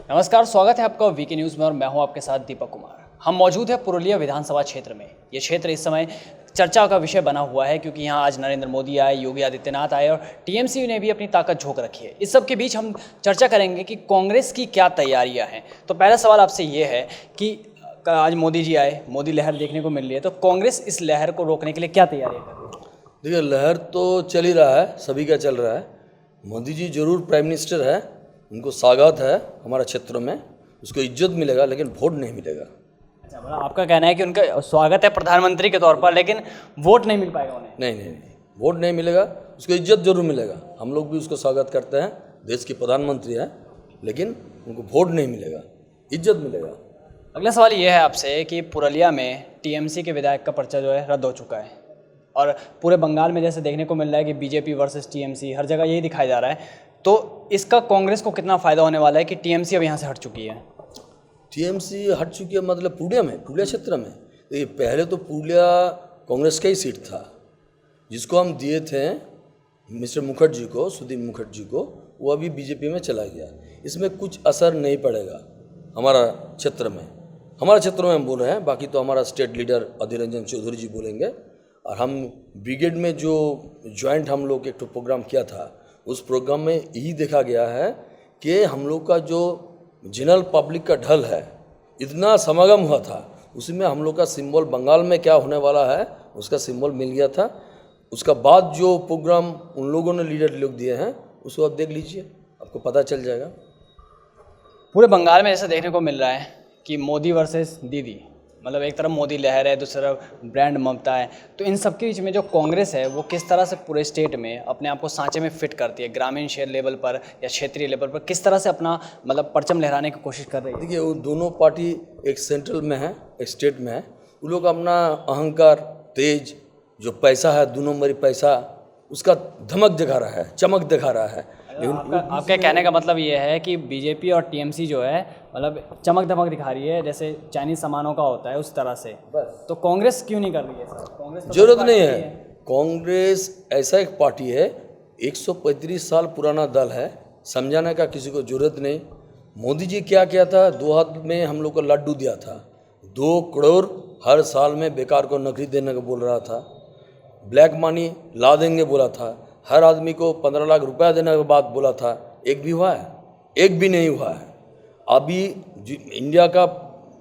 नमस्कार, स्वागत है आपका वीके न्यूज़ में और मैं हूं आपके साथ दीपक कुमार। हम मौजूद हैं पुरुलिया विधानसभा क्षेत्र में। ये क्षेत्र इस समय चर्चा का विषय बना हुआ है क्योंकि यहाँ आज नरेंद्र मोदी आए, योगी आदित्यनाथ आए और टीएमसी ने भी अपनी ताकत झोंक रखी है। इस सब के बीच हम चर्चा करेंगे कि कांग्रेस की क्या तैयारियाँ हैं। तो पहला सवाल आपसे ये है कि आज मोदी जी आए, मोदी लहर देखने को मिल रही है, तो कांग्रेस इस लहर को रोकने के लिए क्या तैयारियाँ कर रही है? देखिए, लहर तो चल ही रहा है, सभी का चल रहा है। मोदी जी जरूर प्राइम मिनिस्टर है, उनको स्वागत है हमारा क्षेत्र में, उसको इज्जत मिलेगा, लेकिन वोट नहीं मिलेगा। अच्छा, मतलब आपका कहना है कि उनका स्वागत है प्रधानमंत्री के तौर पर, लेकिन वोट नहीं मिल पाएगा उन्हें? नहीं, वोट नहीं मिलेगा, उसको इज्जत जरूर मिलेगा। हम लोग भी उसको स्वागत करते हैं, देश के प्रधानमंत्री हैं, लेकिन उनको वोट नहीं मिलेगा, इज्जत मिलेगा। अगला सवाल ये है आपसे कि पुरुलिया में टीएमसी के विधायक का पर्चा जो है रद्द हो चुका है और पूरे बंगाल में जैसे देखने को मिल रहा है कि बीजेपी वर्सेस टीएमसी, हर जगह यही दिखाया जा रहा है। तो इसका कांग्रेस को कितना फ़ायदा होने वाला है कि टीएमसी अब यहाँ से हट चुकी है? टीएमसी हट चुकी है मतलब पुरुलिया क्षेत्र में। देखिए, पहले तो पुरुलिया कांग्रेस का ही सीट था, जिसको हम दिए थे मिस्टर मुखर्जी को, सुदीप मुखर्जी को, वो अभी बीजेपी में चला गया। इसमें कुछ असर नहीं पड़ेगा हमारा क्षेत्र में। हमारे क्षेत्र में हम बोल रहे हैं, बाकी तो हमारा स्टेट लीडर अधीर रंजन चौधरी जी बोलेंगे। और हम ब्रिगेड में जो ज्वाइंट हम लोग एक तो प्रोग्राम किया था, उस प्रोग्राम में यही देखा गया है कि हम लोग का जो जनरल पब्लिक का ढल है, इतना समागम हुआ था, उसमें हम लोग का सिंबल बंगाल में क्या होने वाला है उसका सिंबल मिल गया था। उसका बाद जो प्रोग्राम उन लोगों ने लीडर लोग दिए हैं, उसको आप देख लीजिए, आपको पता चल जाएगा। पूरे बंगाल में ऐसा देखने को मिल रहा है कि मोदी वर्सेस दीदी, मतलब एक तरफ मोदी लहर है, दूसरी तरफ ब्रांड ममता है। तो इन सब के बीच में जो कांग्रेस है वो किस तरह से पूरे स्टेट में अपने आप को सांचे में फिट करती है, ग्रामीण शहर लेवल पर या क्षेत्रीय लेवल पर किस तरह से अपना मतलब परचम लहराने की कोशिश कर रही है? देखिए, वो दोनों पार्टी एक सेंट्रल में है, एक स्टेट में है। वो लोग अपना अहंकार, तेज, जो पैसा है, 2 नंबरी पैसा, उसका धमक दिखा रहा है, चमक दिखा रहा है। आपके कहने का मतलब ये है कि बीजेपी और टीएमसी जो है मतलब चमक धमक दिखा रही है, जैसे चाइनीज सामानों का होता है उस तरह से। बस तो कांग्रेस क्यों नहीं कर रही है सर? कांग्रेस तो जरूरत नहीं है। कांग्रेस ऐसा एक पार्टी है, 135 साल पुराना दल है, समझाने का किसी को जरूरत नहीं। मोदी जी क्या किया था, 2 हाथ में हम लोग को लड्डू दिया था, 2 करोड़ हर साल में बेकार को नौकरी देने को बोल रहा था, ब्लैक मनी ला देंगे बोला था, हर आदमी को 15 लाख रुपया देने के बाद बोला था। एक भी हुआ है? एक भी नहीं हुआ है। अभी इंडिया का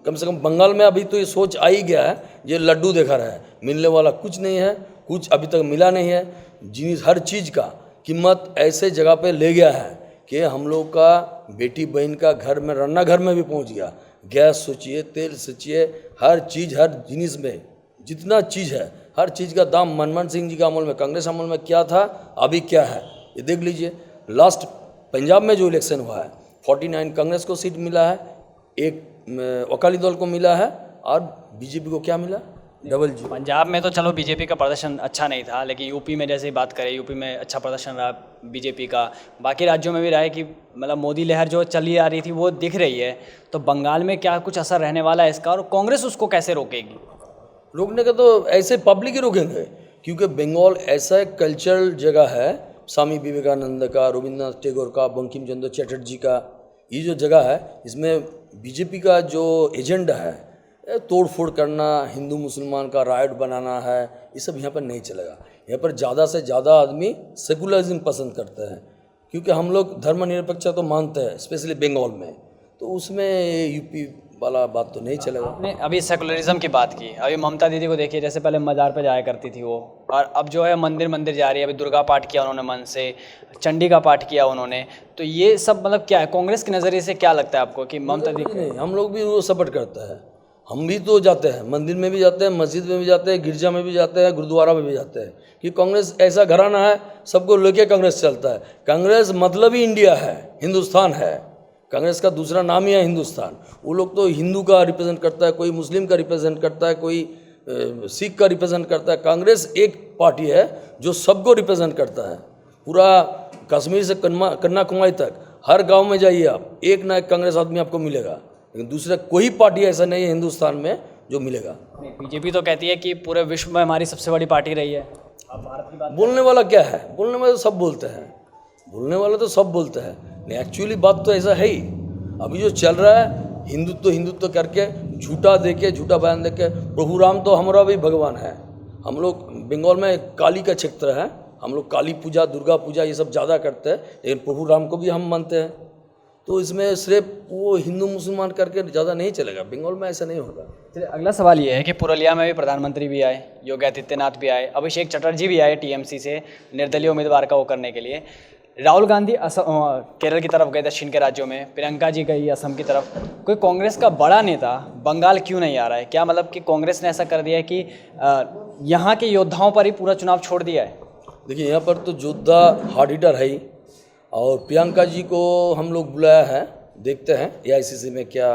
कम से कम बंगाल में अभी तो ये सोच आ ही गया है, ये लड्डू देखा रहा है, मिलने वाला कुछ नहीं है, कुछ अभी तक मिला नहीं है। जिस हर चीज़ का कीमत ऐसे जगह पे ले गया है कि हम लोग का बेटी बहन का घर में रन्ना घर में भी पहुंच गया। गैस सोचिए, तेल सोचिए, हर चीज़, हर जिनिस में जितना चीज़ है, हर चीज़ का दाम मनमोहन सिंह जी का अमल में, कांग्रेस अमल में क्या था, अभी क्या है, ये देख लीजिए। लास्ट पंजाब में जो इलेक्शन हुआ है, 49 कांग्रेस को सीट मिला है, 1 अकाली दल को मिला है, और बीजेपी को क्या मिला? डबल जी। पंजाब में तो चलो बीजेपी का प्रदर्शन अच्छा नहीं था, लेकिन यूपी में जैसे बात करें, यूपी में अच्छा प्रदर्शन रहा बीजेपी का। बाकी राज्यों में भी रहा है कि मतलब मोदी लहर जो चली आ रही थी वो दिख रही है। तो बंगाल में क्या कुछ असर रहने वाला है इसका, और कांग्रेस उसको कैसे रोकेगी? रोकने का तो ऐसे पब्लिक ही रोकेंगे, क्योंकि बंगाल ऐसा एक कल्चरल जगह है, स्वामी विवेकानंद का, रविंद्रनाथ टैगोर का, बंकिम चंद्र चटर्जी का, ये जो जगह है, इसमें बीजेपी का जो एजेंडा है, तोड़ फोड़ करना, हिंदू मुसलमान का राइट बनाना है, ये सब यहाँ पर नहीं चलेगा। यहाँ पर ज़्यादा से ज़्यादा आदमी सेकुलरिज्म पसंद करते हैं, क्योंकि हम लोग धर्मनिरपेक्षता तो मानते हैं, स्पेशली बंगाल में। तो उसमें यूपी वाला बात तो नहीं चलेगा। आपने अभी सेकुलरिज्म की बात की, अभी ममता दीदी को देखिए, जैसे पहले मज़ार पे जाया करती थी वो, और अब जो है मंदिर जा रही है। अभी दुर्गा पाठ किया उन्होंने, मन से चंडी का पाठ किया उन्होंने। तो ये सब मतलब क्या है, कांग्रेस के नज़रिए से क्या लगता है आपको कि ममता दीदी? नहीं, हम लोग भी वो सपोर्ट करते हैं। हम भी तो जाते हैं, मंदिर में भी जाते हैं, मस्जिद में भी जाते हैं, गिरजा में भी जाते हैं, गुरुद्वारा में भी जाते हैं, कि कांग्रेस ऐसा घराना है, सबको लेके कांग्रेस चलता है। कांग्रेस मतलब ही इंडिया है, हिंदुस्तान है। कांग्रेस का दूसरा नाम ही है हिंदुस्तान। वो लोग तो हिंदू का रिप्रेजेंट करता है, कोई मुस्लिम का रिप्रेजेंट करता है, कोई सिख का रिप्रेजेंट करता है। कांग्रेस एक पार्टी है जो सबको रिप्रेजेंट करता है। पूरा कश्मीर से कन्याकुमारी तक हर गांव में जाइए आप, एक ना एक कांग्रेस आदमी आपको मिलेगा, लेकिन दूसरा कोई पार्टी ऐसा नहीं है हिंदुस्तान में जो मिलेगा। बीजेपी तो कहती है कि पूरे विश्व में हमारी सबसे बड़ी पार्टी रही है। अब भारत की बात बोलने वाला क्या है? बोलने वाले तो सब बोलते हैं, बोलने वाले तो सब बोलते हैं, नहीं एक्चुअली बात तो ऐसा है ही। अभी जो चल रहा है हिंदुत्व हिंदुत्व करके झूठा देके झूठा बयान देके, प्रभु राम तो हमारा भी भगवान है। हम लोग बंगाल में काली का क्षेत्र है, हम लोग काली पूजा दुर्गा पूजा ये सब ज़्यादा करते हैं, लेकिन प्रभु राम को भी हम मानते हैं। तो इसमें सिर्फ वो हिंदू मुसलमान करके ज़्यादा नहीं चलेगा, बंगाल में ऐसा नहीं होगा। चलिए अगला सवाल ये है कि पुरुलिया में भी प्रधानमंत्री भी आए, योगी आदित्यनाथ भी आए, अभिषेक चटर्जी भी आए टीएमसी से निर्दलीय उम्मीदवार का वो करने के लिए। राहुल गांधी केरल की तरफ गए, दक्षिण के राज्यों में, प्रियंका जी गई असम की तरफ। कोई कांग्रेस का बड़ा नेता बंगाल क्यों नहीं आ रहा है? क्या मतलब कि कांग्रेस ने ऐसा कर दिया है कि यहाँ के योद्धाओं पर ही पूरा चुनाव छोड़ दिया है? देखिए यहाँ पर तो योद्धा हार्ड हिटर है ही, और प्रियंका जी को हम लोग बुलाया है, देखते हैं एआईसीसी में क्या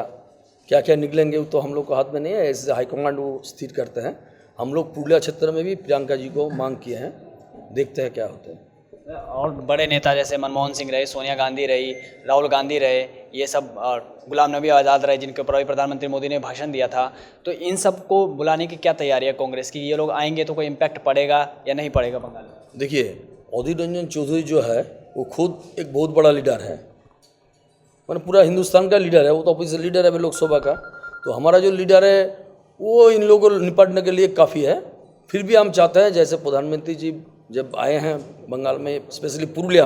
क्या क्या निकलेंगे, वो तो हम लोग को हाथ में नहीं है, ऐसे हाईकमांड वो स्थिर करते हैं। हम लोग पुरुलिया क्षेत्र में भी प्रियंका जी को मांग किए हैं, देखते हैं क्या होता है। और बड़े नेता जैसे मनमोहन सिंह रहे, सोनिया गांधी रही, राहुल गांधी रहे, ये सब, गुलाम नबी आज़ाद रहे, जिनके ऊपर अभी प्रधानमंत्री मोदी ने भाषण दिया था, तो इन सब को बुलाने की क्या तैयारी है कांग्रेस की? ये लोग आएंगे तो कोई इम्पैक्ट पड़ेगा या नहीं पड़ेगा बंगाल में? देखिए अधीर रंजन चौधरी जो है वो खुद एक बहुत बड़ा लीडर है, मतलब पूरा हिंदुस्तान का लीडर है, वो तो ऑफिशियल लीडर है लोकसभा का। तो हमारा जो लीडर है वो इन लोगों को निपटने के लिए काफ़ी है। फिर भी हम चाहते हैं जैसे प्रधानमंत्री जी जब आए हैं बंगाल में, स्पेशली पुरुलिया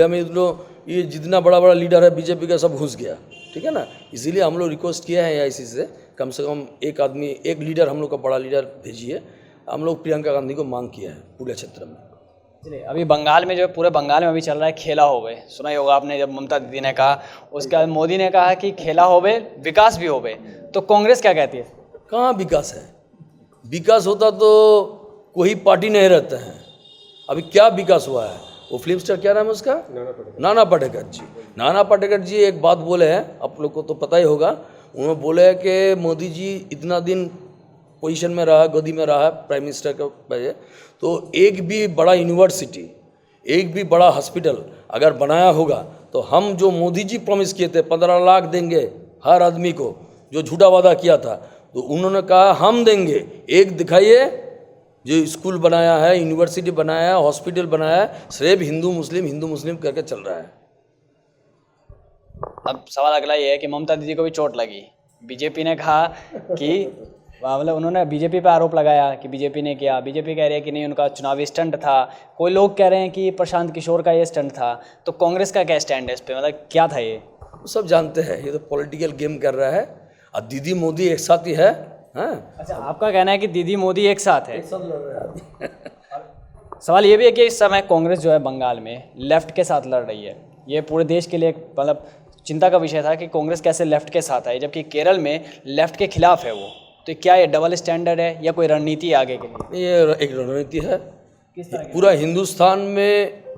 में लोग ये जितना बड़ा बड़ा लीडर है बीजेपी का सब घुस गया, ठीक है ना। इसीलिए हम लोग रिक्वेस्ट किया है एआईसीसी से कम एक आदमी, एक लीडर, हम लोग का बड़ा लीडर भेजिए। हम लोग प्रियंका गांधी को मांग किया है पुरुलिया क्षेत्र में। चलिए अभी बंगाल में जो पूरे बंगाल में अभी चल रहा है खेला होवे, सुना ही होगा आपने, जब ममता दीदी ने कहा, उसके बाद मोदी ने कहा कि खेला होवे विकास भी होवे, तो कांग्रेस क्या कहती है? कहाँ विकास है? विकास होता तो कोई पार्टी नहीं रहते हैं। अभी क्या विकास हुआ है? वो फिल्म स्टार क्या नाम है उसका, नाना पाटेकर जी। नाना पाटेकर जी एक बात बोले हैं, आप लोग को तो पता ही होगा, उन्होंने बोले हैं कि मोदी जी इतना दिन पोजीशन में रहा, गोदी में रहा प्राइम मिनिस्टर का वजह, तो एक भी बड़ा यूनिवर्सिटी, एक भी बड़ा हॉस्पिटल अगर बनाया होगा तो हम जो मोदी जी प्रॉमिस किए थे 15 लाख देंगे हर आदमी को, जो झूठा वादा किया था, तो उन्होंने कहा हम देंगे। एक दिखाइए जो स्कूल बनाया है, यूनिवर्सिटी बनाया है, हॉस्पिटल बनाया है, सिर्फ हिंदू मुस्लिम करके चल रहा है। अब सवाल अगला ये है कि ममता दीदी को भी चोट लगी, बीजेपी ने कहा कि मतलब उन्होंने बीजेपी पे आरोप लगाया कि बीजेपी ने किया, बीजेपी कह रही है कि नहीं उनका चुनावी स्टंट था, कोई लोग कह रहे हैं कि प्रशांत किशोर का ये स्टंट था। तो कांग्रेस का क्या स्टैंड है इस पे, मतलब क्या था ये? वो सब जानते हैं, ये तो पॉलिटिकल गेम कर रहा है, और दीदी मोदी एक साथ ही है। हाँ, अच्छा, आपका कहना है कि दीदी मोदी एक साथ है? सवाल ये भी है कि इस समय कांग्रेस जो है बंगाल में लेफ्ट के साथ लड़ रही है। ये पूरे देश के लिए मतलब चिंता का विषय था कि कांग्रेस कैसे लेफ्ट के साथ आई, जबकि केरल में लेफ्ट के खिलाफ है वो। तो क्या ये डबल स्टैंडर्ड है या कोई रणनीति है आगे के लिए? ये एक रणनीति है, किस तरह की? पूरा हिंदुस्तान में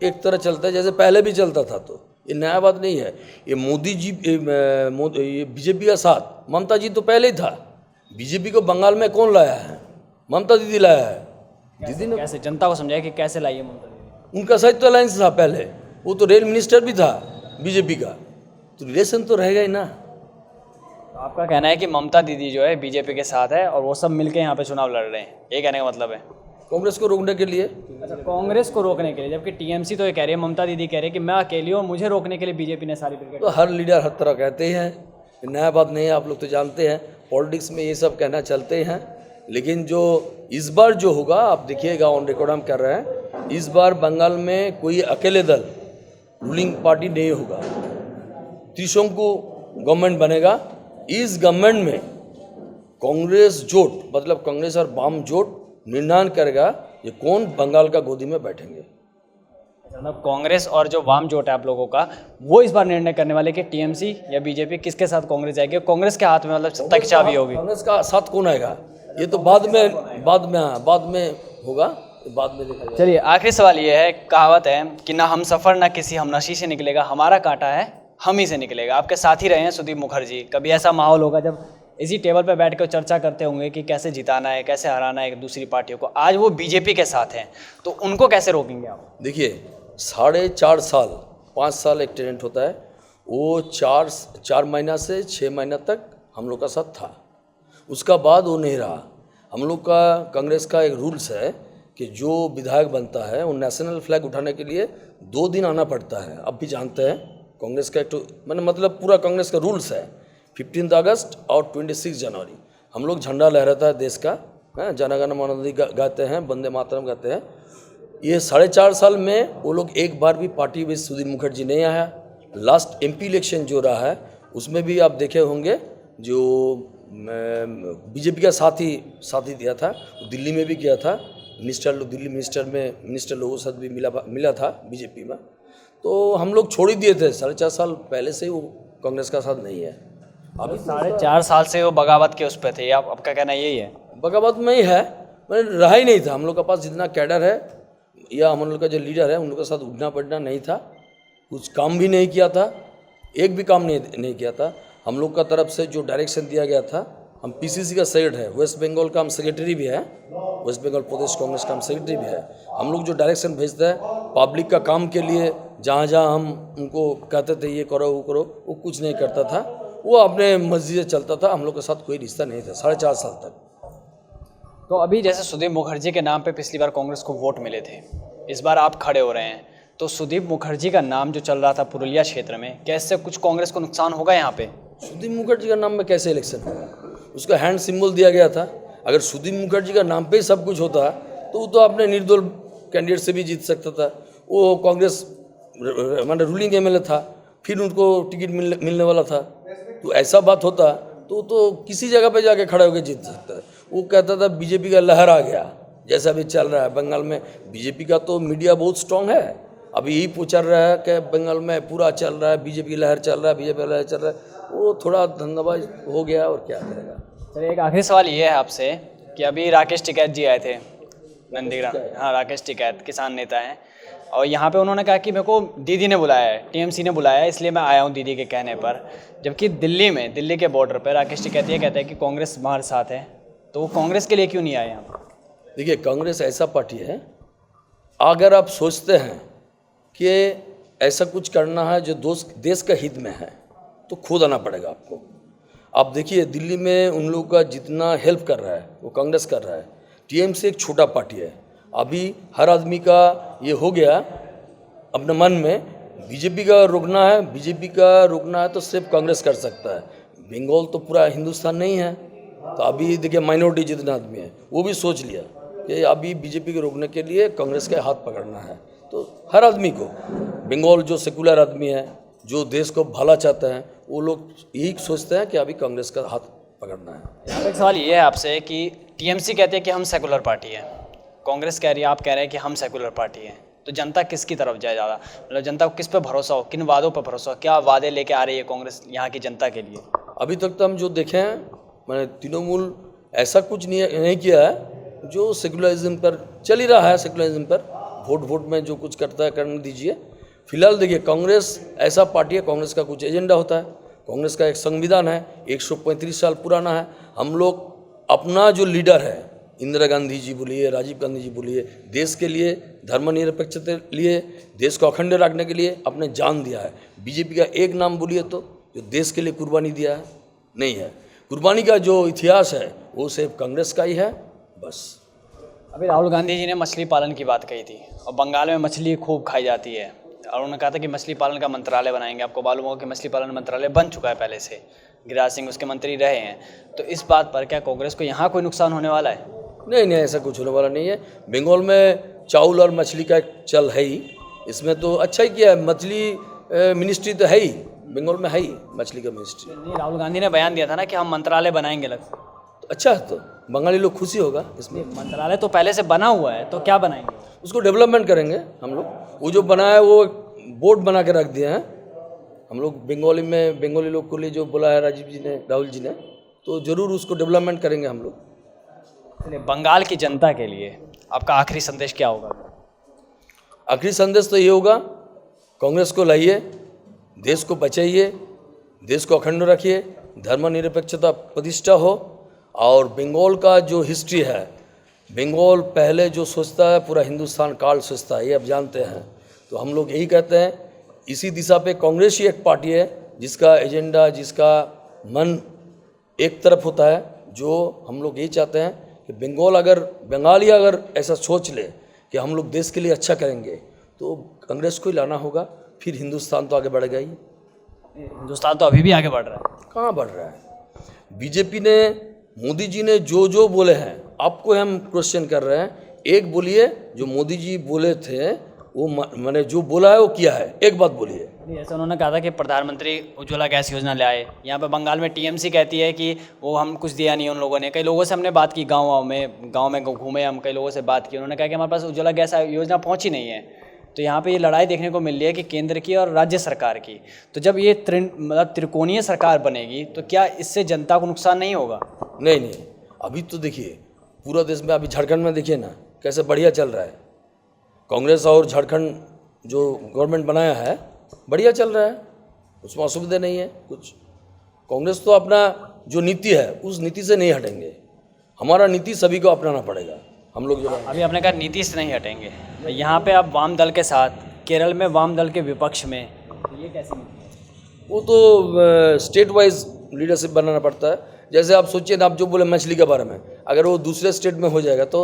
एक तरह चलता है जैसे पहले भी चलता था, तो ये नया बात नहीं है। ये मोदी जी ये बीजेपी का साथ, ममता जी तो पहले ही था। बीजेपी को बंगाल में कौन लाया है? ममता दीदी लाया है। दीदी ने कैसे जनता को समझाया कि कैसे लाइए ममता दीदी? उनका साथ तो अलायंस था पहले, वो तो रेल मिनिस्टर भी था बीजेपी का, तो रिलेशन तो रहेगा ही ना। तो आपका कहना है कि ममता दीदी जो है बीजेपी के साथ है और वो सब मिलके यहाँ पे चुनाव लड़ रहे हैं, ये कहने का मतलब है? कांग्रेस को रोकने के लिए। अच्छा, कांग्रेस को रोकने के लिए, जबकि टीएमसी तो ये कह रही है, ममता दीदी कह रही है कि मैं अकेली हूँ, मुझे रोकने के लिए बीजेपी ने सारी क्रिकेट। तो हर लीडर हर तरह कहते ही हैं, नया बात नहीं है, आप लोग तो जानते हैं पॉलिटिक्स में ये सब कहना चलते हैं। लेकिन जो इस बार जो होगा आप देखिएगा, ऑन रिकॉर्ड हम कर रहे हैं, इस बार बंगाल में कोई अकेले दल रूलिंग पार्टी नहीं होगा, त्रिशंकु गवर्नमेंट बनेगा। इस गवर्नमेंट में कांग्रेस जोट, मतलब कांग्रेस और वाम जोट निर्णय करेगा ये कौन बंगाल का गोदी में बैठेंगे। मतलब कांग्रेस और जो वाम जोट है आप लोगों का, वो इस बार निर्णय करने वाले कि टीएमसी या बीजेपी किसके साथ कांग्रेस जाएगी, कांग्रेस के हाथ में मतलब सत्ता की चाबी होगी। कांग्रेस का साथ कौन आएगा ये तो बाद में होगा, बाद में देखा जाएगा। चलिए आखिरी सवाल ये है, कहावत है कि ना हम सफ़र ना किसी हमनशी से निकलेगा, हमारा कांटा है हम ही से निकलेगा। आपके साथ ही रहे हैं सुदीप मुखर्जी, कभी ऐसा माहौल होगा जब इसी टेबल पर बैठ कर चर्चा करते होंगे कि कैसे जिताना है, कैसे हराना है एक दूसरी पार्टियों को, आज वो बीजेपी के साथ हैं, तो उनको कैसे रोकेंगे आप? देखिए 4.5 साल 5 साल एक टेनेंट होता है, वो 4 महीना से 6 महीना तक हम लोग का साथ था, उसका बाद वो नहीं रहा। हम लोग का कांग्रेस का एक रूल्स है कि जो विधायक बनता है वो नेशनल फ्लैग उठाने के लिए 2 दिन आना पड़ता है, आप भी जानते हैं। कांग्रेस का एक तो मैंने मतलब पूरा कांग्रेस का रूल्स है 15 अगस्त और 26 जनवरी हम लोग झंडा लहराता है देश का, जनगण मन अधि गाते हैं, वंदे मातरम गाते हैं। ये 4.5 साल में वो लोग एक बार भी पार्टी में सुधीर मुखर्जी नहीं आया। लास्ट एमपी इलेक्शन जो रहा है उसमें भी आप देखे होंगे जो बीजेपी का साथी दिया था, दिल्ली में भी किया था, दिल्ली मिनिस्टर लोगों के साथ भी मिला था बीजेपी में। तो हम लोग छोड़ ही दिए थे 4.5 साल पहले से ही वो कांग्रेस का साथ नहीं है। अभी 4.5 साल से वो बगावत के उस पे थे, आपका कहना यही है? बगावत में ही है, मैंने रहा ही नहीं था। हम लोग के पास जितना कैडर है या हम लोग का जो लीडर है उन लोग के साथ उठना पड़ना नहीं था, कुछ काम भी नहीं किया था, एक भी काम नहीं किया था। हम लोग का तरफ से जो डायरेक्शन दिया गया था, हम पीसीसी का सेक्रेटरी है, वेस्ट बंगाल का हम सेक्रेटरी भी है, वेस्ट बंगाल प्रदेश कांग्रेस का हम सेक्रेटरी भी है। हम लोग जो डायरेक्शन भेजते हैं पब्लिक का काम के लिए, जहाँ हम उनको कहते थे ये करो वो करो, वो कुछ नहीं करता था, वो अपने मर्जी से चलता था। हम लोग के साथ कोई रिश्ता नहीं था 4.5 साल तक। तो अभी जैसे सुदीप मुखर्जी के नाम पे पिछली बार कांग्रेस को वोट मिले थे, इस बार आप खड़े हो रहे हैं, तो सुदीप मुखर्जी का नाम जो चल रहा था पुरुलिया क्षेत्र में, कैसे कुछ कांग्रेस को नुकसान होगा यहाँ पे? सुदीप मुखर्जी का नाम में कैसे इलेक्शन होगा? उसका हैंड सिंबल दिया गया था। अगर सुदीप मुखर्जी का नाम पे ही सब कुछ होता तो वो तो अपने निर्दल कैंडिडेट से भी जीत सकता था। वो कांग्रेस मतलब रूलिंग एमएलए था, फिर उनको टिकट मिलने वाला था। तो ऐसा बात होता तो किसी जगह पे जाके खड़ा होकर जीत सकता है। वो कहता था बीजेपी का लहर आ गया, जैसा अभी चल रहा है बंगाल में। बीजेपी का तो मीडिया बहुत स्ट्रांग है, अभी यही चल रहा है कि बंगाल में पूरा चल रहा है, बीजेपी की लहर चल रहा है, बीजेपी का लहर चल रहा है। वो थोड़ा धंधाबाज हो गया और क्या करेगा। चलिए, एक आखिरी सवाल ये है आपसे कि अभी राकेश टिकैत जी आए थे नंदीग्राम, हाँ राकेश टिकैत किसान नेता हैं, और यहाँ पे उन्होंने कहा कि मेरे को दीदी ने बुलाया है, टीएमसी ने बुलाया है, इसलिए मैं आया हूँ दीदी के कहने पर। जबकि दिल्ली के बॉर्डर पर राकेश टिकैत ये कहते हैं कि कांग्रेस हमारे साथ है, तो वो कांग्रेस के लिए क्यों नहीं आए यहाँ पर? देखिए, कांग्रेस ऐसा पार्टी है, अगर आप सोचते हैं कि ऐसा कुछ करना है जो देश का हित में है तो खुद आना पड़ेगा आपको। आप देखिए दिल्ली में उन लोगों का जितना हेल्प कर रहा है वो कांग्रेस कर रहा है। टीएमसी एक छोटा पार्टी है, अभी हर आदमी का ये हो गया अपने मन में बीजेपी का रोकना है तो सिर्फ कांग्रेस कर सकता है। बंगाल तो पूरा हिंदुस्तान नहीं है, तो अभी देखिए माइनॉरिटी जितना आदमी है वो भी सोच लिया कि अभी बीजेपी को रोकने के लिए कांग्रेस का हाथ पकड़ना है। तो हर आदमी को, बंगाल जो सेकुलर आदमी है, जो देश को भला चाहते हैं, वो लोग यही सोचते हैं कि अभी कांग्रेस का हाथ पकड़ना है। एक सवाल ये है आपसे कि टीएमसी कहते हैं कि हम सेकुलर पार्टी है, कांग्रेस कह रही है, आप कह रहे हैं कि हम सेकुलर पार्टी हैं, तो जनता किसकी तरफ जाए ज़्यादा? मतलब जनता को किस पे भरोसा हो, किन वादों पर भरोसा हो, क्या वादे लेके आ रही है कांग्रेस यहाँ की जनता के लिए? अभी तक तो हम जो देखे हैं, मैंने तृणमूल ऐसा कुछ नहीं किया है जो सेकुलरिज्म पर चल ही रहा है। सेकुलरिज्म पर वोट में जो कुछ करता है करने दीजिए। फिलहाल देखिए, कांग्रेस ऐसा पार्टी है, कांग्रेस का कुछ एजेंडा होता है, कांग्रेस का एक संविधान है, 135 साल पुराना है। हम लोग अपना जो लीडर है, इंदिरा गांधी जी बोलिए, राजीव गांधी जी बोलिए, देश के लिए, धर्मनिरपेक्षता के लिए, देश को अखंड रखने के लिए अपने जान दिया है। बीजेपी का एक नाम बोलिए तो जो देश के लिए कुर्बानी दिया है नहीं है। कुर्बानी का जो इतिहास है वो सिर्फ कांग्रेस का ही है, बस। अभी राहुल गांधी जी ने मछली पालन की बात कही थी, और बंगाल में मछली खूब खाई जाती है, और उन्होंने कहा था कि मछली पालन का मंत्रालय बनाएंगे। आपको मालूम होगा कि मछली पालन मंत्रालय बन चुका है पहले से, गिरिराज सिंह उसके मंत्री रहे हैं। तो इस बात पर क्या कांग्रेस को यहाँ कोई नुकसान होने वाला है? नहीं, ऐसा कुछ होने वाला नहीं है। बंगाल में चावल और मछली का चल है ही, इसमें तो अच्छा ही किया है। मछली मिनिस्ट्री तो है ही, बंगाल में है ही मछली का मिनिस्ट्री। नहीं, राहुल गांधी ने बयान दिया था ना कि हम मंत्रालय बनाएंगे अलग। तो अच्छा है, तो बंगाली लोग खुशी होगा इसमें। मंत्रालय तो पहले से बना हुआ है, तो क्या बनाएंगे? उसको डेवलपमेंट करेंगे हम लोग। वो जो बना है वो बोर्ड बना के रख दिए हैं हम लोग। बंगाली लोग के लिए जो बोला है राहुल जी ने, तो ज़रूर उसको डेवलपमेंट करेंगे हम लोग। चलिए, बंगाल की जनता के लिए आपका आखिरी संदेश क्या होगा? आखिरी संदेश तो ये होगा, कांग्रेस को लाइए, देश को बचाइए, देश को अखंड रखिए, धर्मनिरपेक्षता प्रतिष्ठा हो। और बंगाल का जो हिस्ट्री है, बंगाल पहले जो सोचता है पूरा हिंदुस्तान काल सोचता है, ये आप जानते हैं। तो हम लोग यही कहते हैं, इसी दिशा पे कांग्रेस ही एक पार्टी है जिसका एजेंडा, जिसका मन एक तरफ होता है। जो हम लोग यही चाहते हैं कि बंगाली अगर ऐसा सोच ले कि हम लोग देश के लिए अच्छा करेंगे, तो कांग्रेस को ही लाना होगा। फिर हिंदुस्तान तो आगे बढ़ेगा ही। हिंदुस्तान तो अभी भी आगे बढ़ रहा है। कहाँ बढ़ रहा है? बीजेपी ने, मोदी जी ने जो जो बोले हैं, आपको हम क्वेश्चन कर रहे हैं, एक बोलिए जो मोदी जी बोले थे वो मैंने जो बोला है वो किया है, एक बात बोलिए। जैसे उन्होंने कहा था कि प्रधानमंत्री उज्ज्वला गैस योजना ले आए। यहाँ पे बंगाल में टीएमसी कहती है कि वो हम कुछ दिया नहीं उन लोगों ने। कई लोगों से हमने बात की, गाँव में घूमे, हम कई लोगों से बात की, उन्होंने कहा कि हमारे पास उज्ज्वला गैस योजना पहुँची नहीं है। तो यहाँ पे ये लड़ाई देखने को मिल रही है कि केंद्र की और राज्य सरकार की। तो जब ये त्रिकोणीय सरकार बनेगी तो क्या इससे जनता को नुकसान नहीं होगा? नहीं नहीं, अभी तो देखिए पूरा देश में, अभी झारखंड में देखिए ना कैसे बढ़िया चल रहा है। कांग्रेस और झारखंड जो गवर्नमेंट बनाया है बढ़िया चल रहा है, उसमें असुविधा नहीं है कुछ। कांग्रेस तो अपना जो नीति है उस नीति से नहीं हटेंगे। हमारा नीति सभी को अपनाना पड़ेगा। हम लोग जो अभी आपने कहा नीति से नहीं हटेंगे, तो यहाँ पे आप वाम दल के साथ, केरल में वाम दल के विपक्ष में, तो ये कैसी नीति है? वो तो स्टेट वाइज लीडरशिप बनाना पड़ता है। जैसे आप सोचिए ना, आप जो बोले मछली के बारे में, अगर वो दूसरे स्टेट में हो जाएगा तो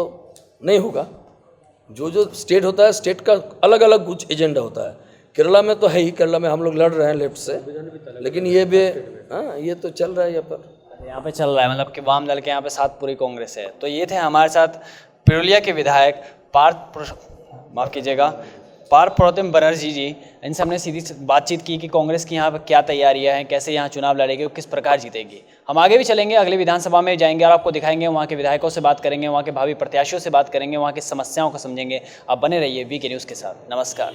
नहीं होगा। जो जो स्टेट होता है, स्टेट का अलग अलग कुछ एजेंडा होता है। केरला में तो है ही, केरला में हम लोग लड़ रहे हैं लेफ्ट से, लेकिन ये भी हाँ, ये तो चल रहा है यहाँ पे चल रहा है, मतलब कि वाम दल के यहाँ पे साथ पूरी कांग्रेस है। तो ये थे हमारे साथ पुरुलिया के विधायक पार्थ प्रतिम बनर्जी जी। इनसे हमने सीधी बातचीत की कि कांग्रेस की यहाँ पर क्या तैयारियां हैं, कैसे यहाँ चुनाव लड़ेगी और किस प्रकार जीतेगी। हम आगे भी चलेंगे, अगली विधानसभा में जाएंगे और आपको दिखाएंगे, वहाँ के विधायकों से बात करेंगे, वहाँ के भावी प्रत्याशियों से बात करेंगे, वहाँ की समस्याओं को समझेंगे। आप बने रहिए वीके न्यूज़ के साथ। नमस्कार।